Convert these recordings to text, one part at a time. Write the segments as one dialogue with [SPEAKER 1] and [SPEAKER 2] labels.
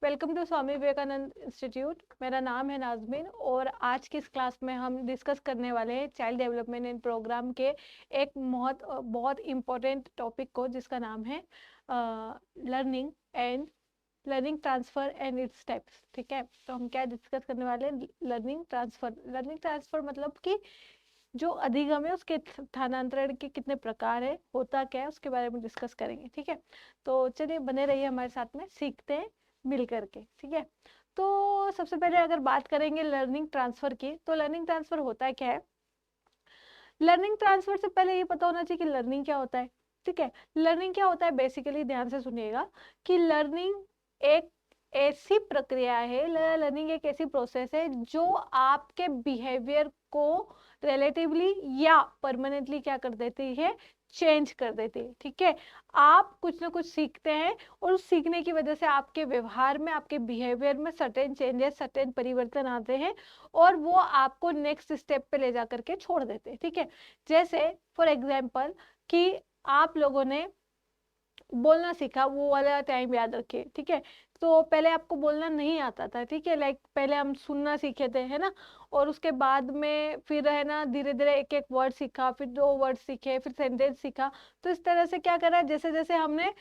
[SPEAKER 1] Welcome to Swami Vivekananda institute. मेरा नाम है नाजमीन और आज की इस क्लास में हम डिस्कस करने वाले हैं चाइल्ड डेवलपमेंट एंड प्रोग्राम के एक बहुत इम्पोर्टेंट टॉपिक को, जिसका नाम है learning and learning transfer and it's steps. ठीक है, तो हम क्या डिस्कस करने वाले हैं? Learning transfer. लर्निंग ट्रांसफ़र मतलब कि जो अधिगम है उसके स्थानांतरण के कितने प्रकार है, होता क्या है, उसके बारे में डिस्कस करेंगे। ठीक है, तो चलिए बने रहिए हमारे साथ में, सीखते हैं मिल करके। ठीक है, तो सबसे पहले अगर बात करेंगे लर्निंग ट्रांसफ़र की, तो लर्निंग ट्रांसफ़र होता क्या है? लर्निंग ट्रांसफ़र से पहले ये पता होना चाहिए कि लर्निंग क्या होता है। ठीक है, लर्निंग क्या होता है बेसिकली, ध्यान से सुनिएगा कि लर्निंग एक ऐसी प्रक्रिया है, लर्निंग एक ऐसी प्रोसेस है जो आपके बिहेवियर को रिलेटिवली या परमानेंटली क्या कर देती है, चेंज कर देती है। ठीक है, आप कुछ ना कुछ सीखते हैं और उस सीखने की वजह से आपके व्यवहार में, आपके बिहेवियर में सर्टेन चेंजेस, सर्टेन परिवर्तन आते हैं और वो आपको नेक्स्ट स्टेप पे ले जा करके छोड़ देते हैं। ठीक है, जैसे फॉर एग्जाम्पल कि आप लोगों ने बोलना सीखा, वो वाला टाइम याद रखिए। ठीक है, तो पहले आपको बोलना नहीं आता था। ठीक है, लाइक पहले हम सुनना सीखे थे, है ना, और उसके बाद में फिर है ना धीरे धीरे एक एक वर्ड सीखा, फिर दो वर्ड सीखे, फिर सेंटेंस सीखा। तो इस तरह से क्या करा, जैसे जैसे हमने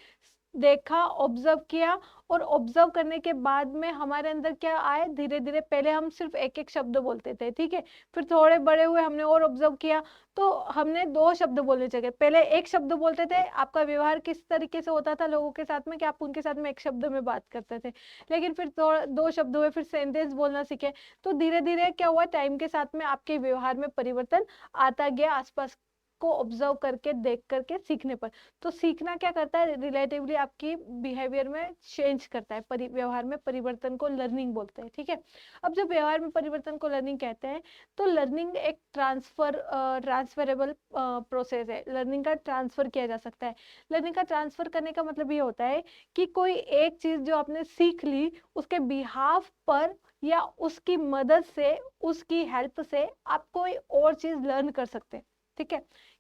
[SPEAKER 1] देखा, ऑब्जर्व किया, और ऑब्जर्व करने के बाद में हमारे अंदर क्या आए, धीरे धीरे पहले हम सिर्फ एक एक शब्द बोलते थे। ठीक है, फिर थोड़े बड़े हुए, हमने और ऑब्जर्व किया तो हमने दो शब्द बोलने जगह पहले एक शब्द बोलते थे। आपका व्यवहार किस तरीके से होता था लोगों के साथ में कि आप उनके साथ में एक शब्द में बात करते थे, लेकिन फिर दो शब्द हुए, फिर सेंटेंस बोलना सीखे। तो धीरे धीरे क्या हुआ, टाइम के साथ में आपके व्यवहार में परिवर्तन आता गया, आसपास को ऑब्जर्व करके, देख करके सीखने पर। तो सीखना क्या करता है, रिलेटिवली आपकी बिहेवियर में चेंज करता है, व्यवहार में परिवर्तन को लर्निंग बोलते हैं। ठीक है, अब जब व्यवहार में परिवर्तन को लर्निंग कहते हैं, तो लर्निंग एक ट्रांसफरेबल प्रोसेस है। लर्निंग का ट्रांसफर किया जा सकता है। लर्निंग का ट्रांसफर करने का मतलब ये होता है कि कोई एक चीज जो आपने सीख ली, उसके बिहाफ पर या उसकी मदद से, उसकी हेल्प से आप कोई और चीज लर्न कर सकते हैं। ठीक है,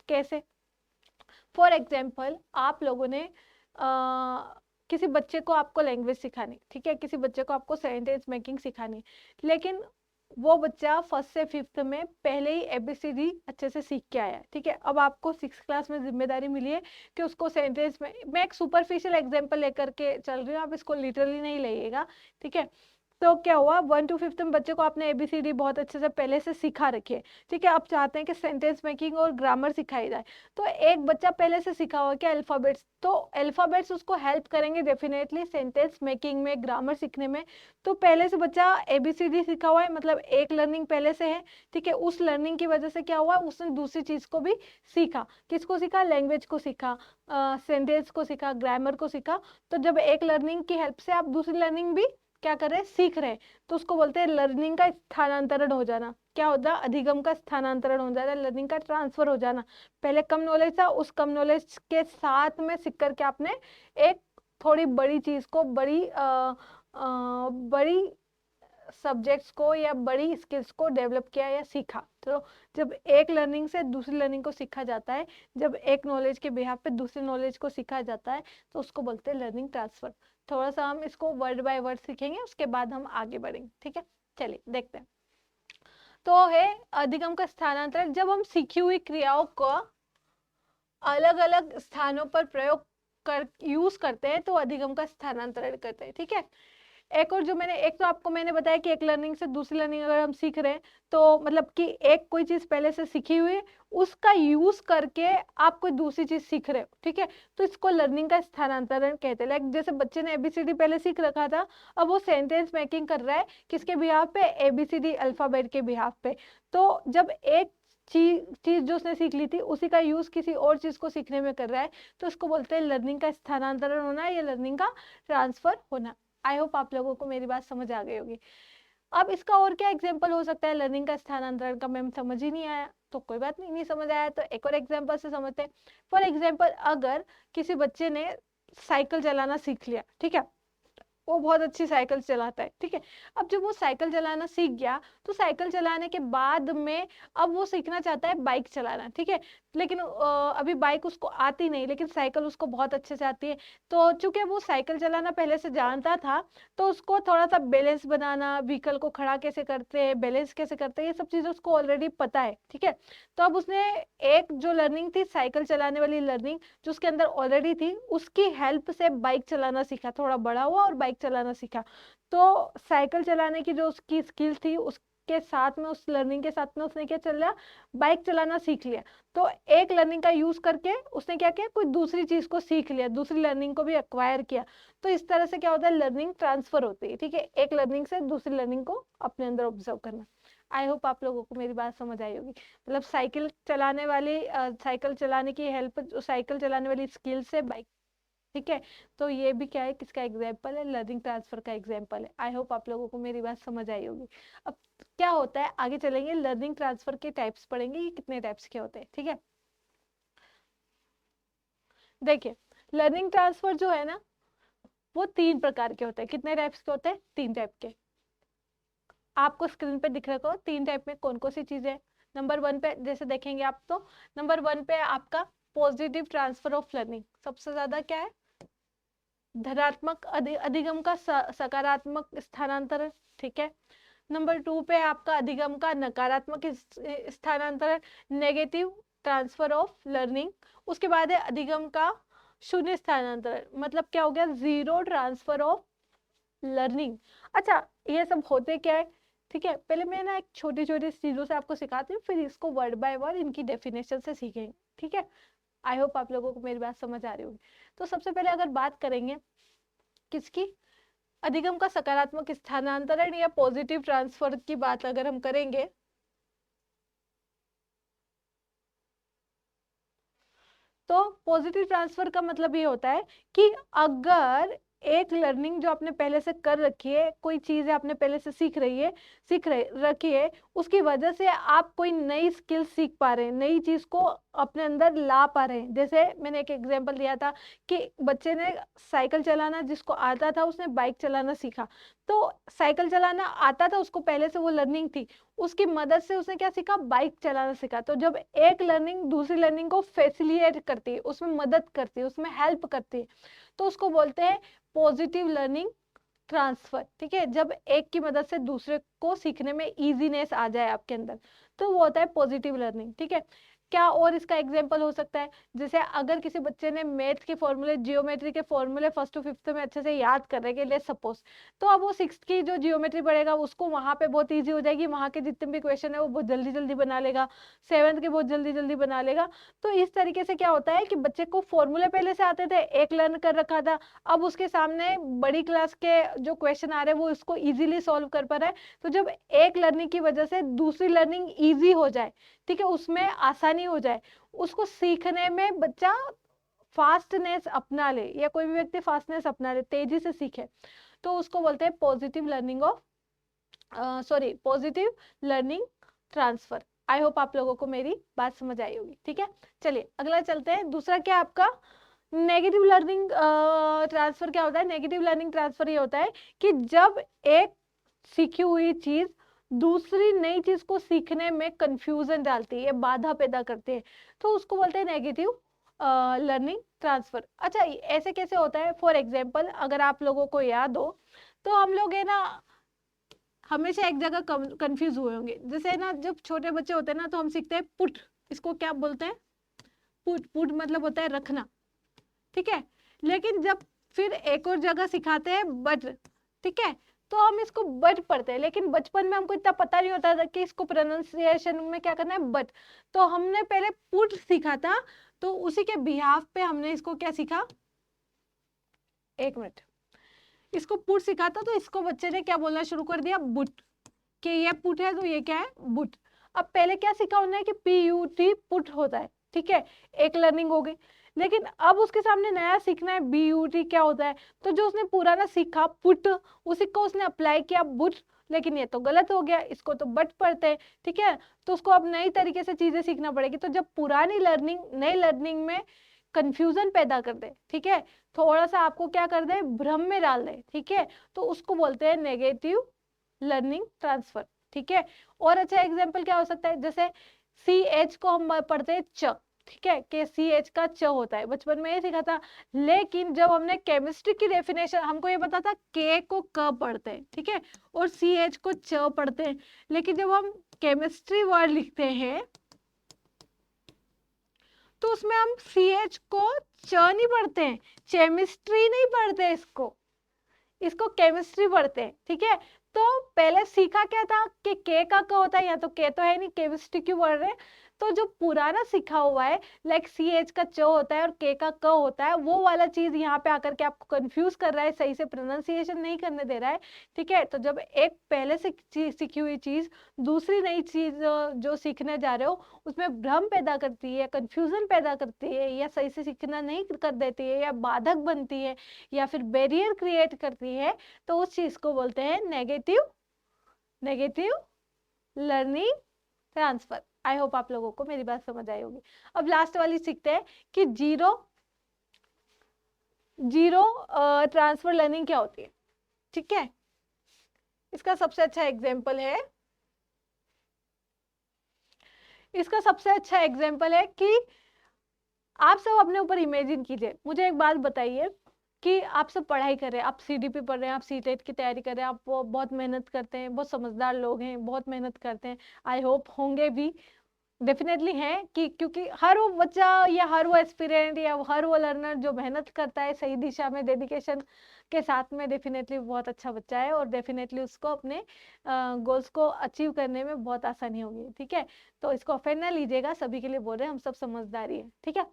[SPEAKER 1] कैसे? फॉर एग्जाम्पल, आप लोगों ने किसी बच्चे को आपको लैंग्वेज सिखानी, ठीक है, किसी बच्चे को आपको सेंटेंस मेकिंग सिखानी, लेकिन वो बच्चा फर्स्ट से फिफ्थ में पहले ही ABCD अच्छे से सीख के आया। ठीक है, अब आपको सिक्स क्लास में जिम्मेदारी मिली है कि उसको सेंटेंस में, मैं एक सुपरफिशियल एग्जांपल लेकर के चल रही हूँ, आप इसको लिटरली नहीं लाइएगा। ठीक है, तो क्या हुआ, 1 to 5 में बच्चे को आपने ABCD बहुत अच्छे से पहले से सिखा रखी है। ठीक है, आप चाहते हैं कि सेंटेंस मेकिंग और ग्रामर सिखाई जाए, तो एक बच्चा पहले से सीखा हुआ क्या, अल्फाबेट्स, तो अल्फाबेट्स उसको हेल्प करेंगे डेफिनेटली सेंटेंस मेकिंग में, ग्रामर सीखने में। तो पहले से बच्चा ABCD सीखा हुआ है, मतलब एक लर्निंग पहले से है। ठीक है, उस लर्निंग की वजह से क्या हुआ, उसने दूसरी चीज को भी सीखा। किसको सीखा? लैंग्वेज को सीखा, सेंटेंस को सीखा, ग्रामर को सीखा। तो जब एक लर्निंग की हेल्प से आप दूसरी लर्निंग भी क्या कर रहे हैं, सीख रहे हैं, तो उसको बोलते हैं लर्निंग का स्थानांतरण हो जाना। क्या होता है? अधिगम का स्थानांतरण हो जाना, लर्निंग का ट्रांसफर हो जाना। पहले कम नॉलेज था, उस कम नॉलेज के साथ में सीख करके आपने एक थोड़ी बड़ी चीज को, बड़ी सब्जेक्ट्स को या बड़ी स्किल्स को डेवलप किया या सीखा। तो जब एक लर्निंग से दूसरी लर्निंग को सीखा जाता है, जब एक नॉलेज के बिहाफ पे दूसरी नॉलेज को सीखा जाता है, तो उसको बोलते हैं लर्निंग ट्रांसफर। थोड़ा सा हम इसको वर्ड बाय वर्ड सीखेंगे, उसके बाद हम आगे बढ़ेंगे। ठीक है, चलिए देखते हैं। तो है अधिगम का स्थानांतरण, जब हम सीखी हुई क्रियाओं को अलग अलग स्थानों पर प्रयोग कर यूज करते हैं, तो अधिगम का स्थानांतरण करते हैं। ठीक है, एक और जो मैंने, एक तो आपको मैंने बताया कि एक लर्निंग से दूसरी लर्निंग अगर हम सीख रहे हैं, तो मतलब कि एक कोई चीज पहले से सीखी हुई है, उसका यूज करके आप कोई दूसरी चीज सीख रहे हो। ठीक है, तो इसको लर्निंग का स्थानांतरण कहते हैं। लाइक जैसे बच्चे ने ABCD पहले सीख रखा था, अब वो सेंटेंस मेकिंग कर रहा है, किसके बिहाफ पे? ABCD अल्फाबेट के बिहाफ पे। तो जब एक चीज जो उसने सीख ली थी, उसी का यूज किसी और चीज को सीखने में कर रहा है, तो उसको बोलते हैं लर्निंग का स्थानांतरण होना या लर्निंग का ट्रांसफर होना। आई होप आप लोगों को मेरी बात समझ आ गई होगी। अब इसका और क्या एग्जाम्पल हो सकता है? लर्निंग का स्थानांतरण का मैम समझ ही नहीं आया, तो कोई बात नहीं, नहीं समझ आया तो एक और एग्जाम्पल से समझते हैं। फॉर एग्जाम्पल, अगर किसी बच्चे ने साइकिल चलाना सीख लिया, ठीक है, वो बहुत अच्छी साइकिल चलाता है, ठीक है। अब जब वो साइकिल चलाना सीख गया तो साइकिल चलाने के बाद में अब वो सीखना चाहता है बाइक चलाना, ठीक है। लेकिन अभी बाइक उसको आती नहीं, लेकिन साइकिल उसको बहुत अच्छे से आती है। तो चूंकि वो साइकिल चलाना पहले से जानता था, तो उसको थोड़ा सा बैलेंस बनाना, व्हीकल को खड़ा कैसे करते हैं, बैलेंस कैसे करते हैं, ये सब चीजें उसको ऑलरेडी पता है, ठीक है। तो अब उसने एक जो लर्निंग थी साइकिल चलाने वाली लर्निंग जो उसके अंदर ऑलरेडी थी, उसकी हेल्प से बाइक चलाना सीखा, थोड़ा बड़ा हुआ और बाइक चलाना सीखा। तो साइकिल चलाने की जो उसकी स्किल थी उसके साथ में, उस लर्निंग के साथ में उसने क्या चल रहा, बाइक चलाना सीख लिया। तो एक लर्निंग का यूज करके उसने क्या किया, कोई दूसरी चीज को सीख लिया, दूसरी लर्निंग को भी एक्वायर किया। तो इस तरह से क्या होता है, लर्निंग ट्रांसफर होती है, ठीक है, एक लर्निंग से दूसरी लर्निंग को अपने अंदर ऑब्जर्व करना। आई होप आप लोगों को मेरी बात समझ आई होगी। मतलब साइकिल चलाने वाली साइकिल चलाने की हेल्प, साइकिल चलाने वाली स्किल से बाइक, ठीक है। तो ये भी क्या है, किसका एग्जाम्पल है, लर्निंग ट्रांसफर का एग्जाम्पल है। आई होप आप लोगों को मेरी बात समझ आई होगी। अब क्या होता है, आगे चलेंगे, लर्निंग ट्रांसफर के टाइप्स पढ़ेंगे, ये कितने टाइप्स के होते हैं, ठीक है। देखिए, लर्निंग ट्रांसफर जो है ना, वो 3 प्रकार के होते हैं। कितने टाइप्स के होते हैं, 3 टाइप के। आपको स्क्रीन पे दिख रहा होगा 3 टाइप में कौन कौन सी चीजें हैं। नंबर 1 पे जैसे देखेंगे आप, तो नंबर 1 पे आपका पॉजिटिव ट्रांसफर ऑफ लर्निंग, सबसे ज्यादा क्या है, धनात्मक अधिगम का सकारात्मक स्थानांतरण, ठीक है। नंबर 2 पे आपका अधिगम का नकारात्मक स्थानांतरण, नेगेटिव ट्रांसफर ऑफ लर्निंग। उसके बाद है अधिगम का शून्य स्थानांतरण, मतलब क्या हो गया, जीरो ट्रांसफर ऑफ लर्निंग। अच्छा, ये सब होते क्या है, ठीक है। पहले मैं ना एक छोटी छोटी चीजों से आपको सिखाती हूँ, फिर इसको वर्ड बाय वर्ड इनकी डेफिनेशन से सीखेंगे, ठीक है। आई होप आप लोगों को मेरी बात समझ आ रही होगी। तो सबसे पहले अगर बात करेंगे किसकी, अधिगम का सकारात्मक स्थानांतरण या पॉजिटिव ट्रांसफर की बात अगर हम करेंगे, तो पॉजिटिव ट्रांसफर का मतलब ये होता है कि अगर एक लर्निंग जो आपने पहले से कर रखी है, कोई चीज है आपने पहले से सीख रखी है, उसकी वजह से आप कोई नई स्किल सीख पा रहे हैं, नई चीज को अपने अंदर ला पा रहे हैं। जैसे मैंने एक एग्जांपल दिया था कि बच्चे ने साइकिल चलाना, जिसको आता था उसने बाइक चलाना सीखा। तो साइकिल चलाना आता था उसको, पहले से वो लर्निंग थी, उसकी मदद से उसने क्या सीखा, बाइक चलाना सीखा। तो जब एक लर्निंग दूसरी लर्निंग को फैसिलिटेट करती है, उसमें मदद करती है, उसमें हेल्प करती है, तो उसको बोलते हैं पॉजिटिव लर्निंग ट्रांसफर, ठीक है। जब एक की मदद से दूसरे को सीखने में इजीनेस आ जाए आपके अंदर, तो वो होता है पॉजिटिव लर्निंग, ठीक है। क्या और इसका एग्जांपल हो सकता है, जैसे अगर किसी बच्चे ने मैथ के फॉर्मूले, जियोमेट्री के फॉर्मूले 1st to 5th में अच्छे से याद कर रहे हैं, लेट्स सपोज, तो अब वो 6th की जो जियोमेट्री पढ़ेगा उसको वहां पे बहुत इजी हो जाएगी, वहां के जितने भी क्वेश्चन है वो बहुत जल्दी जल्दी बना लेगा, 7th के बहुत जल्दी जल्दी बना लेगा। तो इस तरीके से क्या होता है कि बच्चे को फॉर्मूले पहले से आते थे, एक लर्न कर रखा था, अब उसके सामने बड़ी क्लास के जो क्वेश्चन आ रहे हैं वो इसको इजीली सॉल्व कर पा रहा है। तो जब एक लर्निंग की वजह से दूसरी लर्निंग इजी हो जाए, ठीक है, उसमें आसानी हो जाए, उसको सीखने में बच्चा फास्टनेस अपना ले, या कोई भी व्यक्ति फास्टनेस अपना ले, तेजी से सीखे, तो उसको बोलते हैं positive learning of positive learning transfer. I hope आप लोगों को मेरी बात समझ आई होगी, ठीक है। चलिए अगला चलते हैं। दूसरा क्या आपका नेगेटिव लर्निंग ट्रांसफर क्या होता है, नेगेटिव लर्निंग ट्रांसफर ये होता है कि जब एक सीखी हुई चीज दूसरी नई चीज को सीखने में कंफ्यूजन डालती है, बाधा पैदा करती है, तो उसको बोलते हैं नेगेटिव लर्निंग ट्रांसफर। अच्छा, ऐसे कैसे होता है, फॉर एग्जाम्पल अगर आप लोगों को याद हो, तो हम लोग है ना हमेशा एक जगह कंफ्यूज हुए होंगे। जैसे ना जब छोटे बच्चे होते हैं ना, तो हम सीखते हैं पुट, इसको क्या बोलते हैं, पुट, पुट मतलब होता है रखना, ठीक है। लेकिन जब फिर एक और जगह सिखाते हैं बट, ठीक है, तो हम इसको बट पढ़ते हैं, लेकिन बचपन में हमको इतना पता नहीं होता था कि इसको प्रोनाउंसिएशन में क्या करना है, बट। तो हमने पहले पुट सीखा था, तो उसी के बिहाफ पे हमने इसको क्या सीखा, एक मिनट, इसको पुट सीखा था, तो इसको बच्चे ने क्या बोलना शुरू कर दिया, बुट, कि ये पुट है तो ये क्या है, बुट। अब पहले क्या सीखा उन्होंने कि PUT पुट होता है, ठीक है, एक लर्निंग हो गई। लेकिन अब उसके सामने नया सीखना है BUT क्या होता है, तो जो उसने पुराना सीखा पुट, उसी को उसने अप्लाई किया बुट, लेकिन ये तो गलत हो गया, इसको तो बट पढ़ते हैं, ठीक है। तो उसको अब नई तरीके से चीजें सीखना पड़ेगी। तो जब पुरानी लर्निंग नई लर्निंग में कंफ्यूजन पैदा कर दे, ठीक है, थोड़ा सा आपको क्या कर दे, भ्रम में डाल दे, ठीक है, तो उसको बोलते हैं नेगेटिव लर्निंग ट्रांसफर, ठीक है। और अच्छा एग्जाम्पल क्या हो सकता है, जैसे CH को हम पढ़ते हैं च, ठीक है, कि CH का च होता है, बचपन में ये सीखा था। लेकिन जब हमने केमिस्ट्री की डेफिनेशन, हमको ये पता था K को क पढ़ते हैं, ठीक है, और CH को च पढ़ते हैं, लेकिन जब हम केमिस्ट्री वर्ड लिखते हैं तो उसमें हम CH को च नहीं पढ़ते हैं, केमिस्ट्री नहीं पढ़ते, इसको केमिस्ट्री पढ़ते हैं, ठीक है। तो पहले सीखा क्या था कि के का क होता है, या तो के तो है नहीं, केमिस्ट्री क्यों पढ़ रहे हैं, तो जो पुराना सीखा हुआ है लाइक CH का च होता है और के का क होता है, वो वाला चीज यहाँ पे आकर के आपको कंफ्यूज कर रहा है, सही से प्रोनाउंसिएशन नहीं करने दे रहा है, ठीक है। तो जब एक पहले से सीखी हुई चीज दूसरी नई चीज जो सीखने जा रहे हो उसमें भ्रम पैदा करती है, कंफ्यूजन पैदा करती है, या सही से सीखना नहीं कर देती है, या बाधक बनती है, या फिर बैरियर क्रिएट करती है, तो उस चीज को बोलते हैं negative learning transfer. I hope आप लोगों को मेरी बात समझ आई होगी। अब लास्ट वाली सीखते हैं कि जीरो ट्रांसफर लर्निंग क्या होती है, ठीक है। इसका सबसे अच्छा एग्जाम्पल है कि आप सब अपने ऊपर इमेजिन कीजिए, मुझे एक बात बताइए कि आप सब पढ़ाई कर रहे हैं, आप CDP पढ़ रहे हैं, आप CTET की तैयारी कर रहे हैं, आप बहुत मेहनत करते हैं, बहुत समझदार लोग हैं, बहुत मेहनत करते हैं, आई होप होंगे भी, डेफिनेटली है, कि क्योंकि हर वो बच्चा या हर वो एस्पिरेंट या हर वो लर्नर जो मेहनत करता है सही दिशा में डेडिकेशन के साथ में, डेफिनेटली बहुत अच्छा बच्चा है, और डेफिनेटली उसको अपने गोल्स को अचीव करने में बहुत आसानी होगी, ठीक है। तो इसको ऑफेंड ना लीजिएगा, सभी के लिए बोल रहे हैं, हम सब समझदारी है, ठीक है।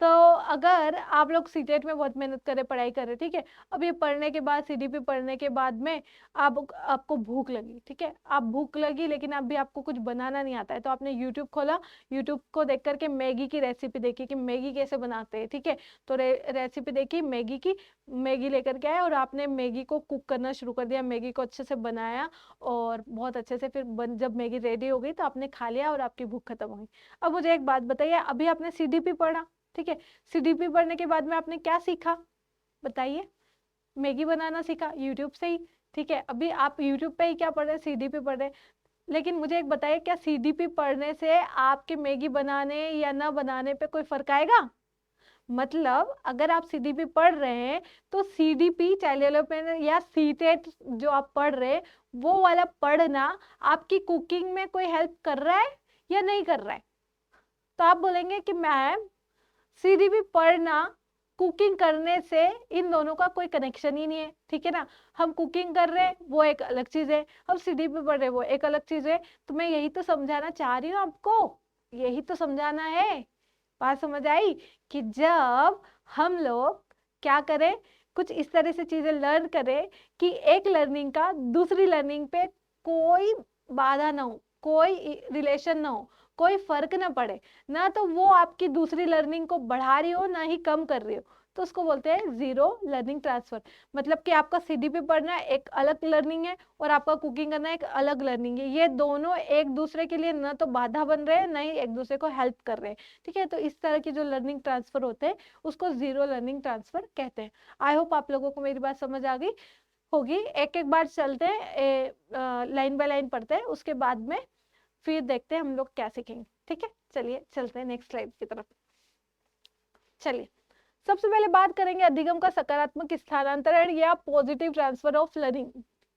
[SPEAKER 1] तो अगर आप लोग CTET में बहुत मेहनत करे, पढ़ाई कर रहे, ठीक है, अब ये पढ़ने के बाद CDP पढ़ने के बाद में आपको भूख लगी, ठीक है, आप भूख लगी लेकिन अभी आपको कुछ बनाना नहीं आता है, तो आपने YouTube खोला, YouTube को देख करके मैगी की रेसिपी देखी कि मैगी कैसे बनाते हैं, ठीक है, तो रेसिपी देखी मैगी की, मैगी लेकर के आए और आपने मैगी को कुक करना शुरू कर दिया, मैगी को अच्छे से बनाया और बहुत अच्छे से, फिर जब मैगी रेडी हो गई तो आपने खा लिया और आपकी भूख खत्म हो गई। अब मुझे एक बात बताइए, अभी आपने CDP पढ़ा, ठीक है, CDP पढ़ने के बाद में आपने क्या सीखा, बताइए, मैगी बनाना सीखा YouTube से ही, ठीक है। अभी आप YouTube पे ही क्या पढ़ रहे हैं, CDP पढ़ रहे हैं, लेकिन मुझे एक बताइए, क्या CDP पढ़ने से आपके मैगी बनाने या ना बनाने पे कोई फर्क आएगा? मतलब अगर आप CDP पढ़ रहे हैं तो CDP चाइल्ड डेवलपमेंट या CTET जो आप पढ़ रहे हैं वो वाला पढ़ना आपकी कुकिंग में कोई हेल्प कर रहा है या नहीं कर रहा है? तो आप बोलेंगे कि मैम CDP पढ़ना कुकिंग करने से इन दोनों का कोई कनेक्शन ही नहीं है, ठीक है ना। हम कुकिंग कर रहे हैं वो एक अलग चीज है, हम CDP पढ़ रहे हैं वो एक अलग चीज है। तो मैं यही तो समझाना चाह रही हूँ आपको, यही तो समझाना है, बात समझ आई? कि जब हम लोग क्या करें, कुछ इस तरह से चीजें लर्न करें कि एक लर्निंग का दूसरी लर्निंग पे कोई बाधा ना हो, कोई रिलेशन ना हो, कोई फर्क ना पड़े, ना तो वो आपकी दूसरी लर्निंग को बढ़ा रही हो ना ही कम कर रही हो, तो उसको बोलते हैं जीरो लर्निंग ट्रांसफर। मतलब कि आपका CDP पढ़ना एक अलग लर्निंग है और आपका कुकिंग करना एक अलग लर्निंग है, ये दोनों एक दूसरे के लिए ना तो बाधा बन रहे हैं ना ही एक दूसरे को हेल्प कर रहे हैं, ठीक है। तो इस तरह की जो लर्निंग ट्रांसफर होते हैं उसको जीरो लर्निंग ट्रांसफर कहते हैं। आई होप आप लोगों को मेरी बात समझ आ गई होगी। एक एक बार चलते हैं, लाइन बाय लाइन पढ़ते हैं, उसके बाद में फिर देखते हैं हम लोग क्या सीखेंगे, ठीक है। चलिए चलते हैं नेक्स्ट स्लाइड की तरफ। चलिए सबसे पहले बात करेंगे अधिगम का सकारात्मक स्थानांतरण या पॉजिटिव ट्रांसफर ऑफ लर्निंग।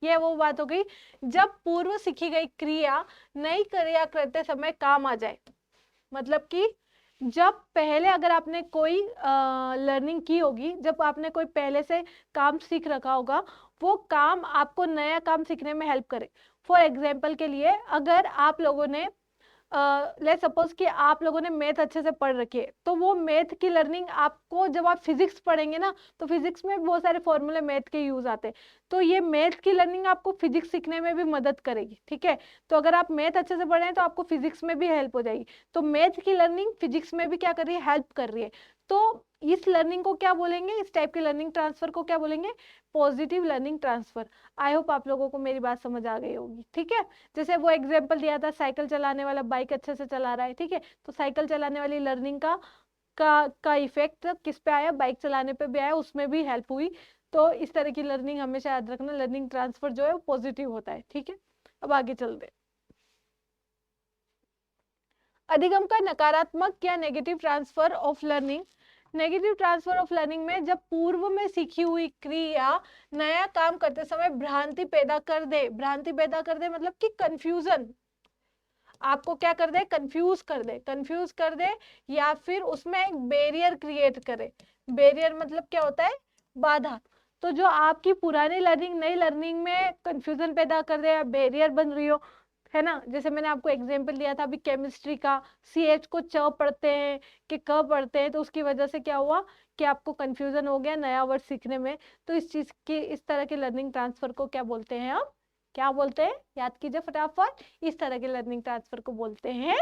[SPEAKER 1] ये वो बात हो गई जब पूर्व सीखी गई क्रिया नई क्रिया करते समय काम आ जाए। मतलब कि जब पहले अगर आपने कोई लर्निंग की होगी, जब आपने कोई पहले से काम सीख रखा होगा, वो काम आपको नया काम सीखने में हेल्प करे। फॉर एग्जाम्पल के लिए अगर आप लोगों ने लेट्स सपोज कि आप लोगों ने मैथ अच्छे से पढ़ रखी है, तो वो मैथ की लर्निंग आपको जब आप फिजिक्स पढ़ेंगे ना, तो फिजिक्स में बहुत सारे फॉर्मूले मैथ के यूज आते हैं, तो ये मैथ की लर्निंग आपको फिजिक्स सीखने में भी मदद करेगी, ठीक है। तो अगर आप मैथ अच्छे से पढ़ रहे हैं तो आपको फिजिक्स में भी हेल्प हो जाएगी। तो मैथ की लर्निंग फिजिक्स में भी क्या कर रही है, हेल्प कर रही है। तो इस लर्निंग को क्या बोलेंगे, इस टाइप के लर्निंग ट्रांसफर को क्या बोलेंगे, positive learning transfer. I hope आप लोगों को मेरी बात समझ आ गई होगी, ठीक है। जैसे वो एग्जाम्पल दिया था, साइकिल चलाने वाला बाइक अच्छे से चला रहा है, ठीक है, तो साइकिल चलाने वाली लर्निंग का का इफेक्ट किस पे आया, बाइक चलाने पे भी आया, उसमें भी हेल्प हुई। तो इस तरह की लर्निंग हमेशा याद रखना, लर्निंग ट्रांसफर जो है वो पॉजिटिव होता है। ठीक है, अब आगे चलते हैं। अधिगम का नकारात्मक या negative transfer of learning. Negative transfer of learning में जब पूर्व में सीखी हुई क्रिया नया काम करते समय भ्रांति पैदा कर दे, भ्रांति पैदा कर दे मतलब कि कंफ्यूजन, आपको क्या कर दे, कंफ्यूज कर दे, कंफ्यूज कर दे, या फिर उसमें एक बैरियर क्रिएट करे। बैरियर मतलब क्या होता है, बाधा। तो जो आपकी पुरानी लर्निंग नई लर्निंग में कंफ्यूजन पैदा कर दे या बैरियर बन रही हो, है ना। जैसे मैंने आपको एग्जांपल दिया था अभी केमिस्ट्री का, CH को च पढ़ते हैं कि क पढ़ते हैं, तो उसकी वजह से क्या हुआ कि आपको कंफ्यूजन हो गया नया वर्ड सीखने में। तो इस चीज की, इस तरह के लर्निंग ट्रांसफर को क्या बोलते हैं, आप क्या बोलते हैं, याद कीजिए फटाफट। इस तरह के लर्निंग ट्रांसफर को बोलते हैं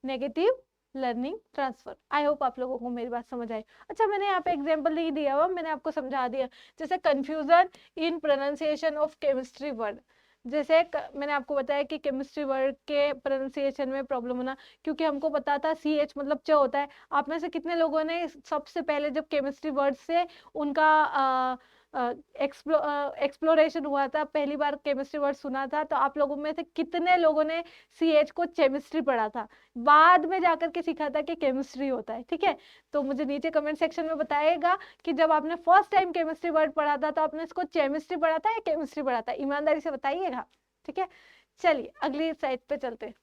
[SPEAKER 1] negative learning transfer. I hope आप लोगों को मेरी बात समझ आई। अच्छा, मैंने यहाँ पे एग्जांपल नहीं दिया हुआ, मैंने आपको समझा दिया। जैसे confusion in pronunciation of chemistry word, जैसे मैंने आपको बताया कि केमिस्ट्री वर्ड के प्रोनाउंसिएशन में प्रॉब्लम होना, क्योंकि हमको पता था CH मतलब च होता है। आप में से कितने लोगों ने सबसे पहले जब केमिस्ट्री वर्ड से उनका एक्सप्लोरेशन हुआ था, पहली बार केमिस्ट्री वर्ड सुना था, तो आप लोगों में से कितने लोगों ने CH को केमिस्ट्री पढ़ा था, बाद में जाकर के सीखा था कि केमिस्ट्री होता है। ठीक है, तो मुझे नीचे कमेंट सेक्शन में बताइएगा कि जब आपने फर्स्ट टाइम केमिस्ट्री वर्ड पढ़ा था तो आपने इसको केमिस्ट्री पढ़ा था या केमिस्ट्री पढ़ा था, ईमानदारी से बताइएगा। ठीक है, चलिए अगली साइड पे चलते हैं।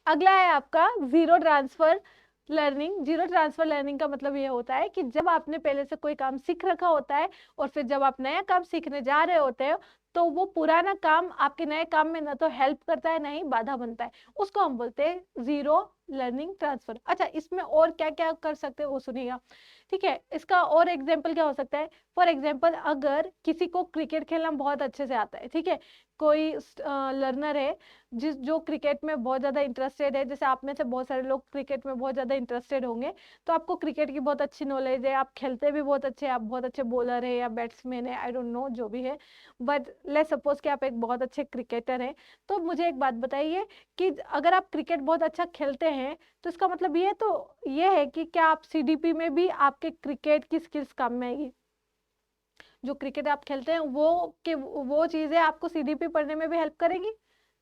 [SPEAKER 1] अगला है आपका zero transfer learning. Zero transfer learning का मतलब ये होता है कि जब आपने पहले से कोई काम सीख रखा होता है और फिर जब आप नया काम सीखने जा रहे होते हो, तो वो पुराना काम आपके नए काम में ना तो हेल्प करता है ना ही बाधा बनता है, उसको हम बोलते हैं जीरो लर्निंग ट्रांसफर। अच्छा, इसमें और क्या क्या कर सकते हैं वो सुनिएगा। ठीक है, इसका और एग्जाम्पल क्या हो सकता है, फॉर एग्जाम्पल अगर किसी को क्रिकेट खेलना बहुत अच्छे से आता है, ठीक है, कोई लर्नर है जो क्रिकेट में बहुत ज़्यादा इंटरेस्टेड है, जैसे आप में से बहुत सारे लोग क्रिकेट में बहुत ज़्यादा इंटरेस्टेड होंगे, तो आपको क्रिकेट की बहुत अच्छी नॉलेज है, आप खेलते भी बहुत अच्छे, आप बहुत अच्छे बॉलर है या बैट्समैन है, आई डोंट नो जो भी है, बट लेट्स सपोज कि आप एक बहुत अच्छे क्रिकेटर हैं। तो मुझे एक बात बताइए कि अगर आप क्रिकेट बहुत अच्छा खेलते हैं, तो इसका मतलब ये है कि क्या आप CDP में भी आपके क्रिकेट की स्किल्स काम में आएगी, जो क्रिकेट आप खेलते हैं वो चीज़ें आपको CDP पढ़ने में भी हेल्प करेगी,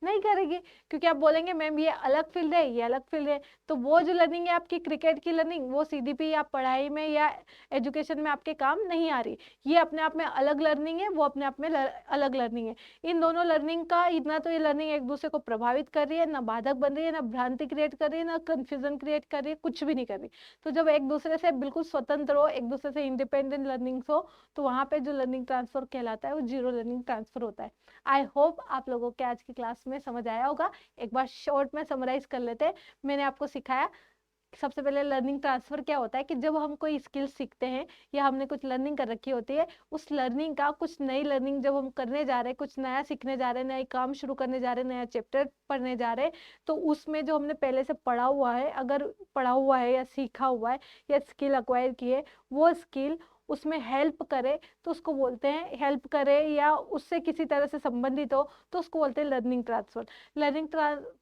[SPEAKER 1] नहीं करेगी, क्योंकि आप बोलेंगे मैम ये अलग फील्ड है, ये अलग फील्ड है। तो वो जो लर्निंग है आपकी क्रिकेट की लर्निंग, वो CDP या पढ़ाई में या एजुकेशन में आपके काम नहीं आ रही। ये अपने आप में अलग लर्निंग है, वो अपने आप में अलग लर्निंग है। इन दोनों लर्निंग का इतना तो ये लर्निंग एक दूसरे को प्रभावित कर रही है, ना बाधक बन रही है, ना भ्रांति क्रिएट कर रही है, ना कंफ्यूजन क्रिएट कर रही है, कुछ भी नहीं कर रही। तो जब एक दूसरे से बिल्कुल स्वतंत्र हो, एक दूसरे से इंडिपेंडेंट लर्निंग्स हो, तो वहाँ पे जो लर्निंग ट्रांसफर कहलाता है वो जीरो लर्निंग ट्रांसफर होता है। आई होप आप लोगों के आज की क्लास में समझ आया होगा। एक बार शॉर्ट में समराइज कर लेते हैं। मैंने आपको सिखाया सबसे पहले लर्निंग ट्रांसफर क्या होता है कि जब हम कोई स्किल सीखते हैं या हमने कुछ लर्निंग कर रखी होती है, उस लर्निंग का कुछ नई लर्निंग जब हम करने जा रहे हैं, कुछ नया सीखने जा रहे हैं, नए काम शुरू करने जा रहे हैं, नया चैप्टर पढ़ने जा रहे हैं, तो उसमें जो हमने पहले से पढ़ा हुआ है, अगर पढ़ा हुआ है या सीखा हुआ है या स्किल अक्वायर की है, वो स्किल उसमें हेल्प करे तो उसको बोलते हैं, हेल्प करे या उससे किसी तरह से संबंधित हो तो उसको बोलते हैं लर्निंग ट्रांसफर। लर्निंग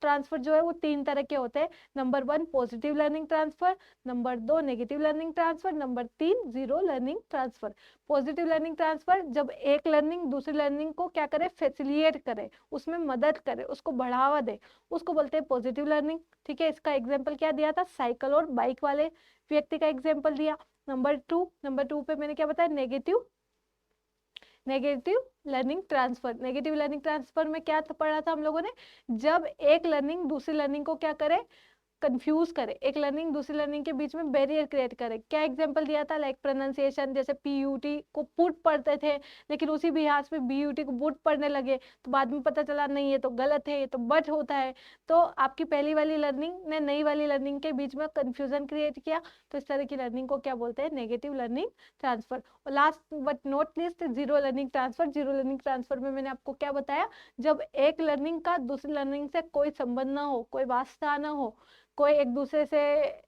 [SPEAKER 1] ट्रांसफर जो है वो 3 तरह के होते हैं। Number 1 positive learning transfer, number 2 negative learning transfer, number 3 zero learning transfer. Positive learning transfer जब एक लर्निंग दूसरी लर्निंग को क्या करे, फैसिलिटेट करे, उसमें मदद करे, उसको बढ़ावा दे, उसको बोलते हैं पॉजिटिव लर्निंग। ठीक है, इसका एग्जाम्पल क्या दिया था, साइकिल और बाइक वाले व्यक्ति का एग्जाम्पल दिया। नंबर टू पे मैंने क्या बताया, negative learning transfer. Negative learning transfer में क्या पढ़ा था हम लोगों ने, जब एक लर्निंग दूसरी लर्निंग को क्या करे, कंफ्यूज करे, एक लर्निंग दूसरी लर्निंग के बीच में बैरियर क्रिएट करे। क्या एग्जांपल दिया था, लाइक प्रोनाउंसिएशन, जैसे PUT को पुट पढ़ते थे, लेकिन उसी बिहार में BUT को बुट पढ़ने लगे, तो बाद में पता चला नहीं ये तो गलत है, ये तो बट होता है। तो आपकी पहली वाली लर्निंग ने नई वाली लर्निंग के बीच में कंफ्यूजन क्रिएट किया, तो इस तरह की लर्निंग को क्या बोलते हैं, नेगेटिव लर्निंग ट्रांसफर। और last but not list zero learning transfer. Zero learning transfer में मैंने आपको क्या बताया, जब एक लर्निंग का दूसरी लर्निंग से कोई संबंध ना हो, कोई वास्ता ना हो, कोई एक दूसरे से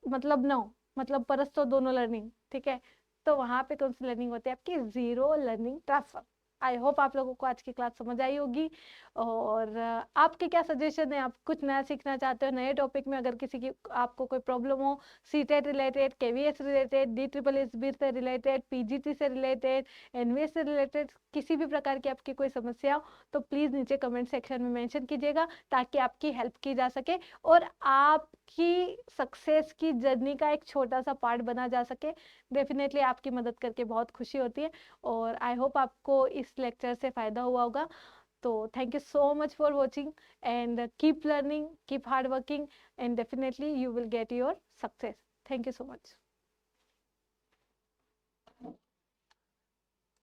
[SPEAKER 1] मतलब ना हो, मतलब परस्पर दोनों लर्निंग, ठीक है, तो वहां पे कौन सी लर्निंग होती है आपकी, zero learning transfer. I hope आप लोगों को आज की क्लास समझ आई होगी। और आपके क्या सजेशन है, आप कुछ नया सीखना चाहते हो नए टॉपिक में, अगर किसी की आपको कोई प्रॉब्लम हो CTET related, KVS related, DSSB से रिलेटेड, PGT से रिलेटेड, NVS से रिलेटेड, किसी भी प्रकार की आपकी कोई समस्या हो तो प्लीज़ नीचे कमेंट सेक्शन में मेंशन कीजिएगा ताकि आपकी हेल्प की जा सके और आपकी सक्सेस की जर्नी का एक छोटा सा पार्ट बना जा सके। डेफिनेटली आपकी मदद करके बहुत खुशी होती है और आई होप आपको इस लेक्चर से फ़ायदा हुआ होगा। तो thank you so much for watching and keep learning, keep hard working and definitely you will get your success. Thank you so much.